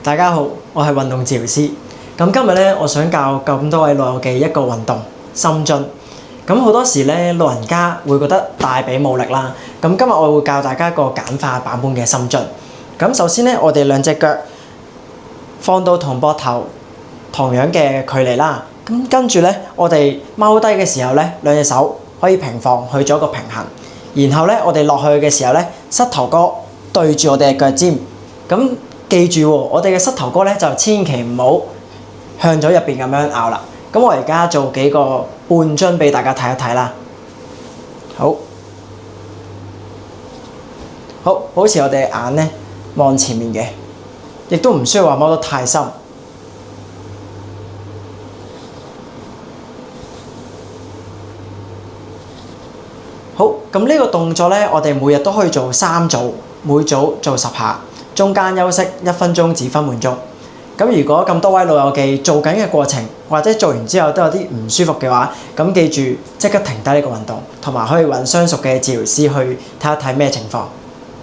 大家好，我係運動治療師。咁今日咧，我想教咁多位老友記一個運動深蹲。咁好多時咧，老人家會覺得大髀冇力啦。咁今日我會教大家一個簡化版本嘅深蹲。咁首先咧，我哋兩隻腳放到同膊頭同樣嘅距離啦。咁跟住咧，我哋踎低嘅時候咧，兩隻手可以平放去做一個平衡。然後咧，我哋落去嘅時候咧，膝頭哥對住我哋嘅腳尖。咁記住喎，我哋嘅膝頭哥咧就千祈唔好向咗入邊咁樣拗啦。咁我而家做幾個半蹲俾大家睇一睇啦。好似我哋眼咧望前面嘅，亦都唔需要話踎得太深。好，咁呢個動作咧，我哋每日都可以做3組，每組做10下，中間休息1分鐘至分半鐘。咁如果咁多位老友記做緊嘅過程，或者做完之後都有啲唔舒服嘅話，咁記住即刻停低呢個運動，同埋可以揾相熟嘅治療師去睇一睇咩情況。